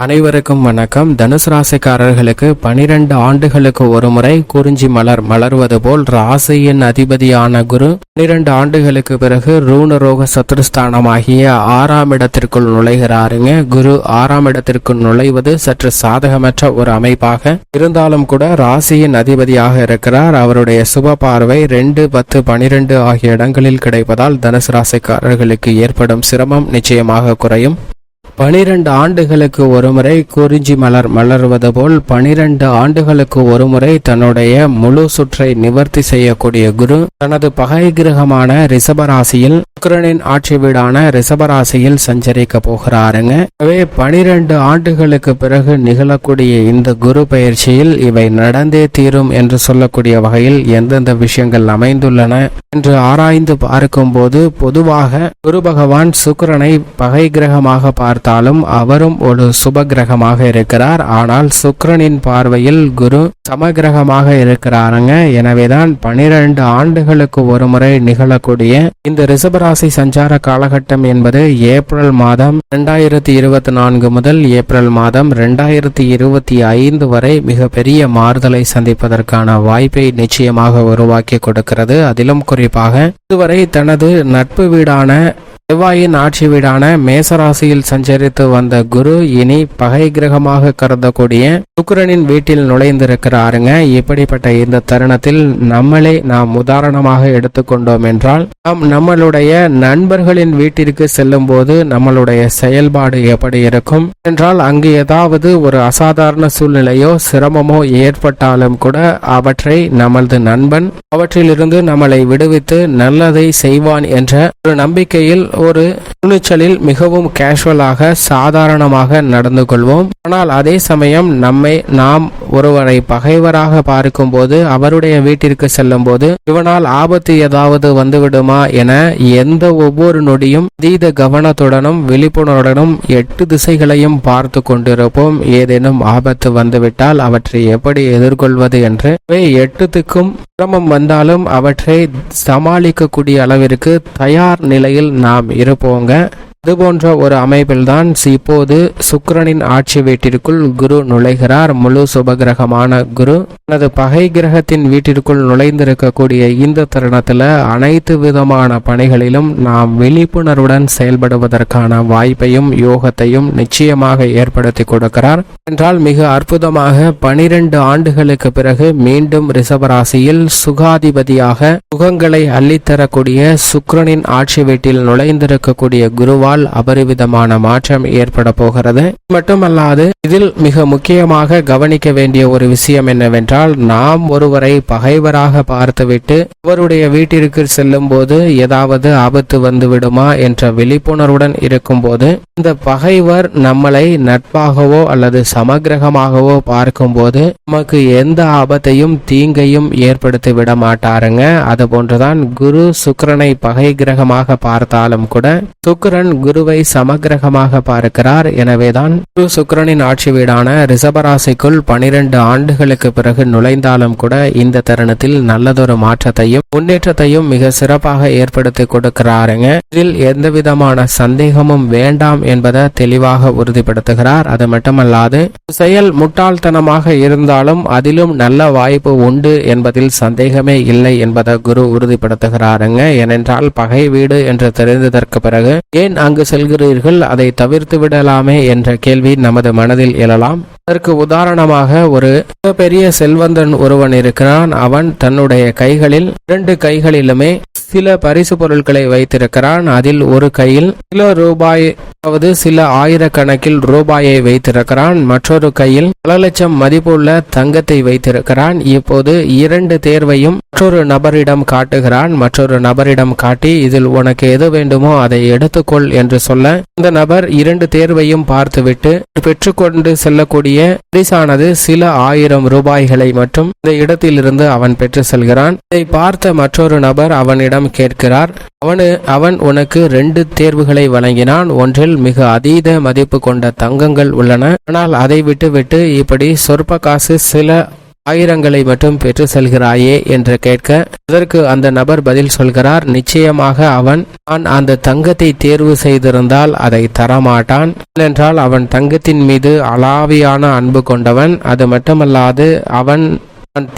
அனைவருக்கும் வணக்கம். தனுசு ராசிக்காரர்களுக்கு 12 ஆண்டுகளுக்கு ஒருமுறை குறிஞ்சி மலர் மலர்வது போல் ராசியின் அதிபதியான குரு 12 ஆண்டுகளுக்கு பிறகு ரூணரோக சத்துருஸ்தானமாகிய 6ஆம் இடத்திற்குள் நுழைகிறாருங்க. குரு 6ஆம் இடத்திற்குள் நுழைவது சற்று சாதகமற்ற ஒரு அமைப்பாக இருந்தாலும் கூட ராசியின் அதிபதியாக இருக்கிறார். அவருடைய சுப பார்வை 2, 10, 12 ஆகிய இடங்களில் கிடைப்பதால் தனுசு ராசிக்காரர்களுக்கு ஏற்படும் சிரமம் நிச்சயமாக குறையும். 12 ஆண்டுகளுக்கு ஒருமுறை குறிஞ்சி மலர் மலர்வது போல் 12 ஆண்டுகளுக்கு ஒருமுறை தன்னுடைய முழு சுற்றை நிவர்த்தி செய்யக்கூடிய குரு தனது பகை கிரகமான ரிஷபராசியில் சுக்கிரனின் ஆட்சி வீடான ரிஷபராசியில் சஞ்சரிக்க போகிறாருங்க. எனவே 12 ஆண்டுகளுக்கு பிறகு நிகழக்கூடிய இந்த குரு பயிற்சியில் இவை நடந்தே தீரும் என்று சொல்லக்கூடிய வகையில் எந்தெந்த விஷயங்கள் அமைந்துள்ளன என்று ஆராய்ந்து பார்க்கும் போது, பொதுவாக குரு பகவான் சுக்கிரனை பகை கிரகமாக பார்த்தாலும் அவரும் ஒரு சுப கிரகமாக இருக்கிறார். ஆனால் சுக்கிரனின் பார்வையில் குரு சமகிரகமாக இருக்கிறாருங்க. எனவேதான் 12 ஆண்டுகளுக்கு ஒருமுறை நிகழக்கூடிய இந்த ரிஷபராசி சஞ்சார காலகட்டம் என்பது ஏப்ரல் மாதம் 2024 முதல் ஏப்ரல் மாதம் 2025 வரை மிகப்பெரிய மாறுதலை சந்திப்பதற்கான வாய்ப்பை நிச்சயமாக உருவாக்கி கொடுக்கிறது. அதிலும் குறிப்பாக இதுவரை தனது நட்பு வீடான செவ்வாயின் ஆட்சி வீடான மேசராசியில் சஞ்சரித்து வந்த குரு இனி பகை கிரகமாக கருதக்கூடிய சுக்கிரனின் வீட்டில் நுழைந்திருக்கிறாருங்க. இப்படிப்பட்ட இந்த தருணத்தில் நாம் உதாரணமாக எடுத்துக்கொண்டோம் என்றால், நாம் நம்மளுடைய நண்பர்களின் வீட்டிற்கு செல்லும் போது நம்மளுடைய செயல்பாடு எப்படி இருக்கும் என்றால், அங்கு ஏதாவது ஒரு அசாதாரண சூழ்நிலையோ சிரமமோ ஏற்பட்டாலும் கூட அவற்றை நமது நண்பன் அவற்றிலிருந்து நம்மளை விடுவித்து நல்லதை செய்வான் என்ற ஒரு நம்பிக்கையில் ஒரு துணிச்சலில் மிகவும் கேஷுவலாக சாதாரணமாக நடந்து கொள்வோம். ஆனால் அதே சமயம் நாம் ஒருவரை பகைவராக பார்க்கும் போது அவருடைய வீட்டிற்கு செல்லும் போது இவனால் ஆபத்து ஏதாவது வந்துவிடுமா என ஒவ்வொரு நொடியும் அதீத கவனத்துடனும் விழிப்புணர்வுடனும் 8 திசைகளையும் பார்த்து கொண்டிருப்போம். ஏதேனும் ஆபத்து வந்துவிட்டால் அவற்றை எப்படி எதிர்கொள்வது என்று 8த்துக்கும் சிரமம் வந்தாலும் அவற்றை சமாளிக்கக்கூடிய அளவிற்கு தயார் நிலையில் நாம் இருப்போங்க. அதுபோன்ற ஒரு அமைப்பில்தான் இப்போது சுக்கிரனின் ஆட்சி வீட்டிற்குள் குரு நுழைகிறார். முழு சுபகிரகமான குரு தனது பகை கிரகத்தின் வீட்டிற்குள் நுழைந்திருக்கக்கூடிய இந்த தருணத்தில் அனைத்து விதமான பணிகளிலும் நாம் விழிப்புணர்வுடன் செயல்படுவதற்கான வாய்ப்பையும் யோகத்தையும் நிச்சயமாக ஏற்படுத்தி கொடுக்கிறார். என்றால் மிக அற்புதமாக 12 ஆண்டுகளுக்கு பிறகு மீண்டும் ரிஷபராசியில் சுகாதிபதியாக சுகங்களை அள்ளித்தரக்கூடிய சுக்கிரனின் ஆட்சி வீட்டில் நுழைந்திருக்கக்கூடிய குருவா அபரிவிதமான மாற்றம் ஏற்பட போகிறது. மட்டுமல்லாது இதில் மிக முக்கியமாக கவனிக்க வேண்டிய ஒரு விஷயம் என்னவென்றால், நாம் ஒருவரை பகைவராக பார்த்துவிட்டு அவருடைய வீட்டிற்கு செல்லும் போது ஏதாவது ஆபத்து வந்து விடுமா என்ற விழிப்புணர்வுடன் இருக்கும் போது இந்த பகைவர் நம்மளை நட்பாகவோ அல்லது சமகிரகமாகவோ பார்க்கும் போது நமக்கு எந்த ஆபத்தையும் தீங்கையும் ஏற்படுத்தி விட மாட்டாருங்க. அது போன்றுதான் குரு சுக்கிரனை பகை கிரகமாக பார்த்தாலும் கூட சுக்கிரன் குருவை சமகிரகமாக பார்க்கிறார். எனவேதான் குரு சுக்கிரனின் ஆட்சி வீடான ரிஷபராசிக்குள் 12 ஆண்டுகளுக்கு பிறகு நுழைந்தாலும் கூட இந்த தருணத்தில் நல்லதொரு மாற்றத்தையும் முன்னேற்றத்தையும் மிக சிறப்பாக ஏற்படுத்தி கொடுக்கிறாருங்க. இதில் எந்த விதமான சந்தேகமும் வேண்டாம் என்பதை தெளிவாக உறுதிப்படுத்துகிறார். அது மட்டுமல்லாது செயல் முட்டாள்தனமாக இருந்தாலும் அதிலும் நல்ல வாய்ப்பு உண்டு என்பதில் சந்தேகமே இல்லை என்பதை குரு உறுதிப்படுத்துகிறாருங்க. ஏனென்றால் பகை வீடு என்று தெரிந்ததற்கு பிறகு ஏன் அங்கு செல்கிறீர்கள், அதை தவிர்த்து விடலாமே என்ற கேள்வி நமது மனதில் எழலாம். அதற்கு உதாரணமாக ஒரு பெரிய செல்வந்தன் ஒருவன் இருக்கிறான். அவன் தன்னுடைய கைகளில் 2 கைகளிலுமே சில பரிசு பொருட்களை வைத்திருக்கிறான். அதில் ஒரு கையில் சில ரூபாய், அதாவது சில ஆயிரக்கணக்கில் ரூபாயை வைத்திருக்கிறான். மற்றொரு கையில் பல லட்சம் மதிப்புள்ள தங்கத்தை வைத்திருக்கிறான். இப்போது 2 தேர்வையும் மற்றொரு நபரிடம் காட்டுகிறான். மற்றொரு நபரிடம் காட்டி இதில் உனக்கு எது வேண்டுமோ அதை எடுத்துக்கொள் என்று சொல்ல, இந்த நபர் 2 தேர்வையும் பார்த்துவிட்டு பெற்றுக்கொண்டு செல்லக்கூடிய பரிசானது சில 1000 ரூபாய்களை மட்டும் இந்த இடத்திலிருந்து அவன் பெற்று செல்கிறான். இதை பார்த்த மற்றொரு நபர் அவனிடம் கேட்கிறார். அவன் உனக்கு 2 தேர்வுகளை வழங்கினான். ஒன்றில் மிக அதீத மதிப்பு கொண்ட தங்கங்கள் உள்ளன. ஆனால் அதை விட்டுவிட்டு இப்படி சொற்ப காசு சில ஆயிரங்களை மட்டும் பெற்று செல்கிறாயே என்று கேட்க, அதற்கு அந்த நபர் பதில் சொல்கிறார், நிச்சயமாக அவன் அந்த தங்கத்தை தேர்வு செய்திருந்தால் அதை தரமாட்டான். ஏனென்றால் அவன் தங்கத்தின் மீது அளாவியான அன்பு கொண்டவன். அது மட்டுமல்லாது அவன்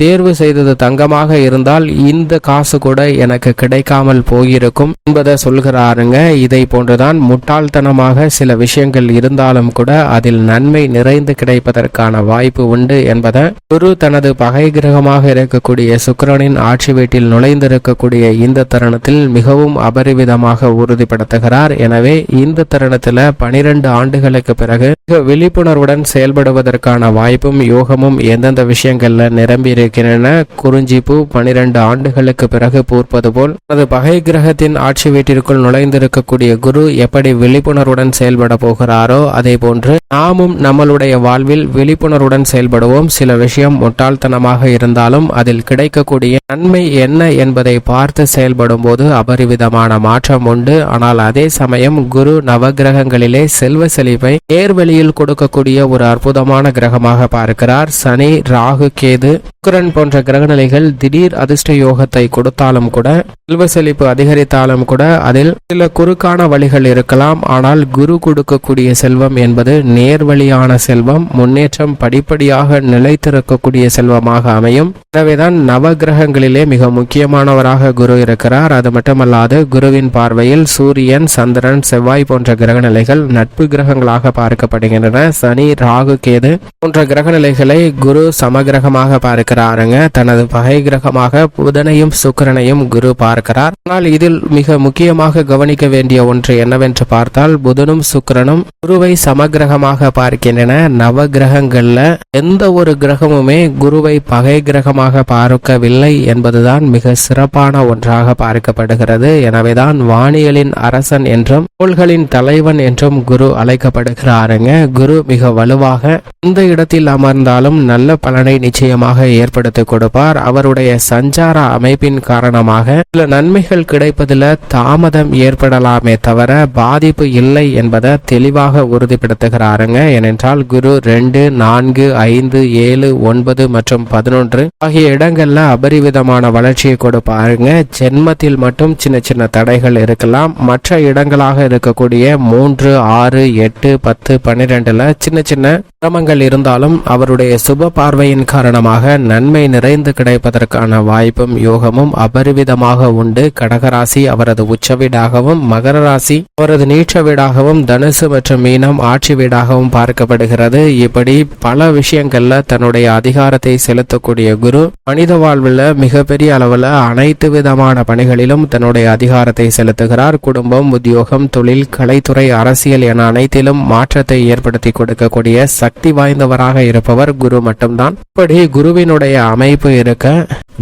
தேர்வு செய்தது தங்கமாக இருந்தால் இந்த காசு கூட எனக்கு கிடைக்காமல் போயிருக்கும் என்பதை சொல்கிறாருங்க. இதை போன்றுதான் முட்டாள்தனமாக சில விஷயங்கள் இருந்தாலும் கூட அதில் நன்மை நிறைந்து கிடைப்பதற்கான வாய்ப்பு உண்டு என்பதை குரு தனது பகை கிரகமாக இருக்கக்கூடிய சுக்கிரனின் ஆட்சி வீட்டில் நுழைந்திருக்கக்கூடிய இந்த தருணத்தில் மிகவும் அபரிவிதமாக உறுதிப்படுத்துகிறார். எனவே இந்த தருணத்தில் 12 ஆண்டுகளுக்கு பிறகு விழிப்புணர்வுடன் செயல்படுவதற்கான வாய்ப்பும் யோகமும் எந்தெந்த விஷயங்கள்ல இருக்கின்றன. குறிஞ்சிப்பூ 12 ஆண்டுகளுக்கு பிறகு பூர்ப்பது போல் அது பகை கிரகத்தின் ஆட்சி வீட்டிற்குள் நுழைந்திருக்கக்கூடிய குரு எப்படி விழிப்புணர்வுடன் செயல்பட போகிறாரோ அதே போன்று நாமும் நம்மளுடைய வாழ்வில் விழிப்புணர்வுடன் செயல்படுவோம். சில விஷயம் முட்டாள்தனமாக இருந்தாலும் அதில் கிடைக்கக்கூடிய நன்மை என்ன என்பதை பார்த்து செயல்படும் போது அபரிவிதமான மாற்றம் உண்டு. ஆனால் அதே சமயம் குரு நவகிரகங்களிலே செல்வ செழிப்பை நேர்வழியில் கொடுக்கக்கூடிய ஒரு அற்புதமான கிரகமாக பார்க்கிறார். சனி, ராகு, கேது, சுக்கிரன் போன்ற கிரகநிலைகள் திடீர் அதிர்ஷ்ட யோகத்தை கொடுத்தாலும் கூட, செல்வ செழிப்பு அதிகரித்தாலும் கூட அதில் சில குறுக்கான வழிகள் இருக்கலாம். ஆனால் குரு கொடுக்கக்கூடிய செல்வம் என்பது நேர்வழியான செல்வம், முன்னேற்றம் படிப்படியாக நிலைத்திருக்கக்கூடிய செல்வமாக அமையும். எனவேதான் நவகிரகங்களிலே மிக முக்கியமானவராக குரு இருக்கிறார். அது மட்டுமல்லாது குருவின் பார்வையில் சூரியன், சந்திரன், செவ்வாய் போன்ற கிரகநிலைகள் நட்பு கிரகங்களாக பார்க்கப்படுகின்றன. சனி, ராகு, கேது போன்ற கிரகநிலைகளை குரு சமகிரகமாக பார்க்கிறாருங்க. தனது பகை கிரகமாக புதனையும் சுக்கிரனையும் குரு பார்க்கிறார். ஆனால் இதில் மிக முக்கியமாக கவனிக்க வேண்டிய ஒன்று என்னவென்று பார்த்தால், புதனும் சுக்கிரனும் குருவை சமகிரகமாக பார்க்கின்றன. நவ கிரகங்கள்ல எந்த ஒரு கிரகமுமே குருவை பகை கிரகமாக பார்க்கவில்லை என்பதுதான் மிக சிறப்பான ஒன்றாக பார்க்கப்படுகிறது. எனவேதான் வானியலின் அரசன் என்றும் கோள்களின் தலைவன் என்றும் குரு அழைக்கப்படுகிறாருங்க. குரு மிக வலுவாக இந்த இடத்தில் அமர்ந்தாலும் நல்ல பலனை நிச்சயமாக ஏற்படுத்தி கொடுப்பார். அவருடைய சஞ்சார அமைப்பின் காரணமாக சில நன்மைகள் கிடைப்பதில் தாமதம் ஏற்படலாமே தவிர பாதிப்பு இல்லை என்பதை தெளிவாக உறுதிப்படுத்துகிறாருங்க. ஏனென்றால் குரு 2, 4, 5, 7, 9 மற்றும் 11 ஆகிய இடங்கள்ல அபரிவிதமான வளர்ச்சியை கொடுப்பாருங்க. ஜென்மத்தில் மட்டும் சின்ன சின்ன தடைகள் இருக்கலாம். மற்ற இடங்களாக இருக்கக்கூடிய 3, 6, 8, 10, 12ல சின்ன சின்ன சிரமங்கள் இருந்தாலும் அவருடைய சுப பார்வையின் காரணமாக நன்மை நிறைந்து கிடைப்பதற்கான வாய்ப்பும் யோகமும் அபரிவிதமாக உண்டு. கடகராசி அவரது உச்ச வீடாகவும், மகர ராசி அவரது நீச்ச வீடாகவும், தனுசு மற்றும் மீனம் ஆட்சி வீடாகவும் பார்க்கப்படுகிறது. இப்படி பல விஷயங்கள்ல தன்னுடைய அதிகாரத்தை செலுத்தக்கூடிய குரு மனித வாழ்வில் மிகப்பெரிய அளவில் அனைத்து விதமான பணிகளிலும் தன்னுடைய அதிகாரத்தை செலுத்துகிறார். குடும்பம், உத்தியோகம், தொழில், கலைத்துறை, அரசியல் என அனைத்திலும் மாற்றத்தை ஏற்படுத்தி கொடுக்கக்கூடிய சக்தி வாய்ந்தவராக இருப்பவர் குரு மட்டும்தான். இப்படி குருவினுடைய அமைப்பு இருக்க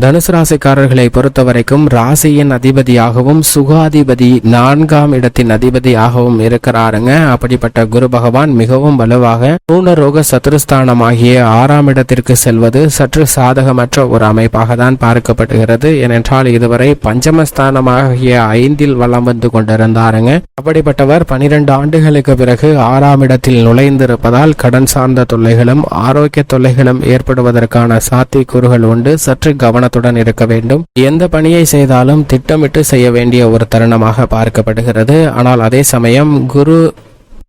தனுசு ராசிக்காரர்களை பொறுத்த வரைக்கும் ராசியின் அதிபதியாகவும் சுகாதிபதி 4ஆம் இடத்தின் அதிபதியாகவும் இருக்கிறாருங்க. அப்படிப்பட்ட குரு பகவான் மிகவும் வலுவாக ரூணரோக சத்துருஸ்தானம் ஆகிய 6ஆம் இடத்திற்கு செல்வது சற்று சாதகமற்ற ஒரு அமைப்பாக தான் பார்க்கப்படுகிறது. ஏனென்றால் இதுவரை பஞ்சமஸ்தானமாகிய 5இல் வலம் வந்து கொண்டிருந்தாருங்க. அப்படிப்பட்டவர் 12 ஆண்டுகளுக்கு பிறகு 6ஆம் இடத்தில் நுழைந்திருப்பதால் கடன் சார்ந்த தொல்லைகளும் ஆரோக்கிய தொல்லைகளும் ஏற்படுவதற்கான சாத்தியக்கூறுகள் உண்டு. சற்று கவனத்துடன் இருக்க வேண்டும். எந்த பணியை செய்தாலும் திட்டமிட்டு செய்ய வேண்டிய ஒரு தருணமாக பார்க்கப்படுகிறது. ஆனால் அதே சமயம் குரு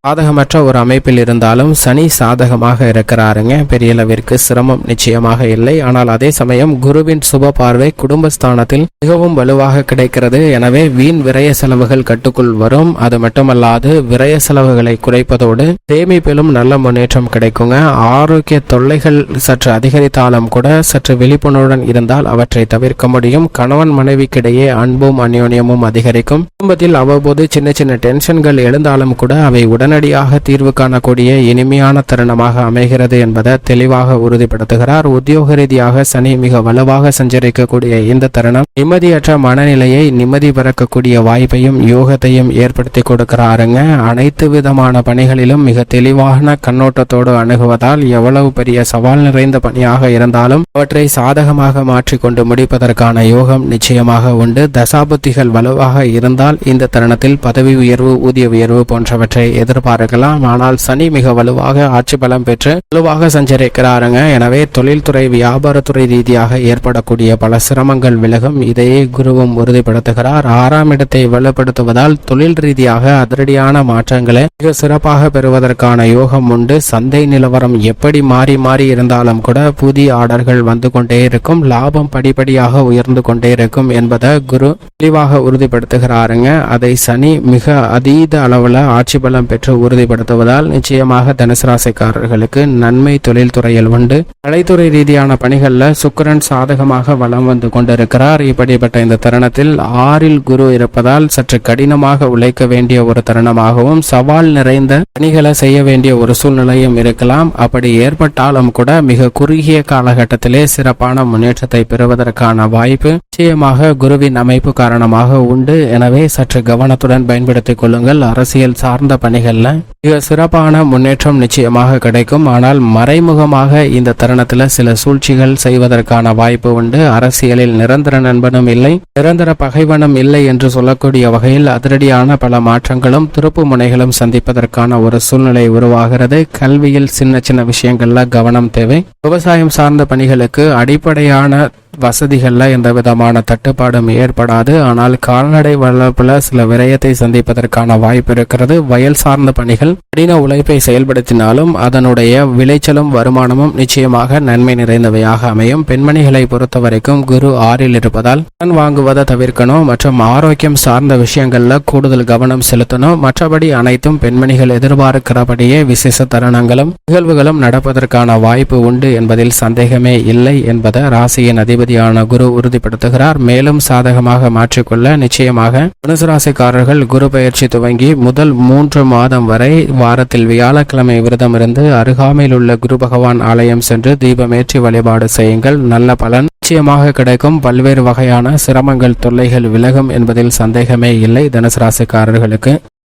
சாதகமற்ற ஒரு அமைப்பில் இருந்தாலும் சனி சாதகமாக இருக்கிறாருங்க. பெரிய அளவிற்கு சிரமம் நிச்சயமாக இல்லை. ஆனால் அதே சமயம் குருவின் சுப பார்வை குடும்பஸ்தானத்தில் மிகவும் வலுவாக கிடைக்கிறது. எனவே வீண் விரய செலவுகள் கட்டுக்குள் வரும். அது மட்டுமல்லாது விரய செலவுகளை குறைப்பதோடு சேமிப்பிலும் நல்ல முன்னேற்றம் கிடைக்குங்க. ஆரோக்கிய தொல்லைகள் சற்று அதிகரித்தாலும் கூட சற்று விழிப்புணர்வுடன் இருந்தால் அவற்றை தவிர்க்க முடியும். கணவன் மனைவிக்கிடையே அன்பும் அந்யோன்யமும் அதிகரிக்கும். குடும்பத்தில் அவ்வப்போது சின்ன சின்ன டென்ஷன்கள் எழுந்தாலும் கூட அவை உடனடியாக தீர்வு காணக்கூடிய இனிமையான தருணமாக அமைகிறது என்பதை தெளிவாக உறுதிப்படுத்துகிறார். உத்தியோக ரீதியாக சனி மிக வலுவாக சஞ்சரிக்கக்கூடிய இந்த தருணம் நிம்மதியற்ற மனநிலையை நிம்மதி பிறக்கக்கூடிய வாய்ப்பையும் யோகத்தையும் ஏற்படுத்தி கொடுக்கிறாருங்க. அனைத்து விதமான பணிகளிலும் மிக தெளிவான கண்ணோட்டத்தோடு அணுகுவதால் எவ்வளவு பெரிய சவால் நிறைந்த பணியாக இருந்தாலும் அவற்றை சாதகமாக மாற்றிக்கொண்டு முடிப்பதற்கான யோகம் நிச்சயமாக உண்டு. தசாபுத்திகள் வலுவாக இருந்தால் இந்த தருணத்தில் பதவி உயர்வு, ஊதிய உயர்வு போன்றவற்றை எதிர்பார்க்க எதிர்பார்க்கலாம். ஆனால் சனி மிக வலுவாக ஆட்சி பலம் பெற்று வலுவாக சஞ்சரிக்கிறாருங்க. எனவே தொழில்துறை வியாபாரத்துறை ரீதியாக ஏற்படக்கூடிய பல சிரமங்கள் விலகும். இதையே குருவும் உறுதிப்படுத்துகிறார். 6ஆம் இடத்தை வலுப்படுத்துவதால் தொழில் ரீதியாக அதிரடியான மாற்றங்களை மிக சிறப்பாக பெறுவதற்கான யோகம் உண்டு. சந்தை நிலவரம் எப்படி மாறி மாறி இருந்தாலும் கூட புதிய ஆர்டர்கள் வந்து கொண்டே இருக்கும். லாபம் படிப்படியாக உயர்ந்து கொண்டே இருக்கும் என்பதை குரு தெளிவாக உறுதிப்படுத்துகிறாருங்க. அதை சனி மிக அதீத அளவில் ஆட்சி பலம் பெற்று உறுதிப்படுத்துவதால் நிச்சயமாக தனுசு ராசிக்காரர்களுக்கு நன்மை தொழில்துறையில் உண்டு. கலைத்துறை ரீதியான பணிகளில் சுக்கிரன் சாதகமாக வலம் வந்து கொண்டிருக்கிறார். இப்படிப்பட்ட இந்த தருணத்தில் 6இல் குரு இருப்பதால் சற்று கடினமாக உழைக்க வேண்டிய ஒரு தருணமாகவும் சவால் நிறைந்த பணிகளை செய்ய வேண்டிய ஒரு சூழ்நிலையும் இருக்கலாம். அப்படி ஏற்பட்டாலும் கூட மிக குறுகிய காலகட்டத்திலே சிறப்பான முன்னேற்றத்தை பெறுவதற்கான வாய்ப்பு நிச்சயமாக குருவின் அமைப்பு காரணமாக உண்டு. எனவே சற்று கவனத்துடன் பயன்படுத்திக் கொள்ளுங்கள். அரசியல் சார்ந்த பணிகள்ல மிக சிறப்பான முன்னேற்றம் நிச்சயமாக கிடைக்கும். ஆனால் மறைமுகமாக இந்த தருணத்தில் சில சூழ்ச்சிகள் செய்வதற்கான வாய்ப்பு உண்டு. அரசியலில் நிரந்தர நண்பனும் இல்லை, நிரந்தர பகைவனும் இல்லை என்று சொல்லக்கூடிய வகையில் அதிரடியான பல மாற்றங்களும் திருப்பு முனைகளும் சந்திப்பதற்கான ஒரு சூழ்நிலை உருவாகிறது. கல்வியில் சின்ன சின்ன விஷயங்கள்ல கவனம் தேவை. விவசாயம் சார்ந்த பணிகளுக்கு அடிப்படையான வசதிகள்ல எந்த விதமான தட்டுப்பாடும் ஏற்படாது. ஆனால் கால்நடை வளர்ப்புல சில விரயத்தை சந்திப்பதற்கான வாய்ப்பு இருக்கிறது. வயல் சார்ந்த பணிகள் கடின உழைப்பை செயல்படுத்தினாலும் அதனுடைய விளைச்சலும் வருமானமும் நிச்சயமாக நன்மை நிறைந்தவையாக அமையும். பெண்மணிகளை பொறுத்த வரைக்கும் குரு 6இல் இருப்பதால் கடன் வாங்குவதை தவிர்க்கணும் மற்றும் ஆரோக்கியம் சார்ந்த விஷயங்கள்ல கூடுதல் கவனம் செலுத்தணும். மற்றபடி அனைத்தும் பெண்மணிகள் எதிர்பார்க்கிறபடியே விசேஷ தருணங்களும் நிகழ்வுகளும் நடப்பதற்கான வாய்ப்பு உண்டு என்பதில் சந்தேகமே இல்லை என்பதை ராசியின் அதிபதியான குரு உறுதிப்படுத்துகிறார். மேலும் சாதகமாக மாற்றிக்கொள்ள நிச்சயமாக தனுசு ராசிக்காரர்கள் குரு பயிற்சி துவங்கி முதல் 3 மாதம் வரை வாரத்தில் வியாழக்கிழமை விரதம் இருந்து அருகாமையில் உள்ள குரு பகவான் ஆலயம் சென்று தீபமேற்றி வழிபாடு செய்யுங்கள். நல்ல பலன் நிச்சயமாக கிடைக்கும். பல்வேறு வகையான சிரமங்கள் தொல்லைகள் விலகும் என்பதில் சந்தேகமே இல்லை. தனுசு ராசிக்காரர்களுக்கு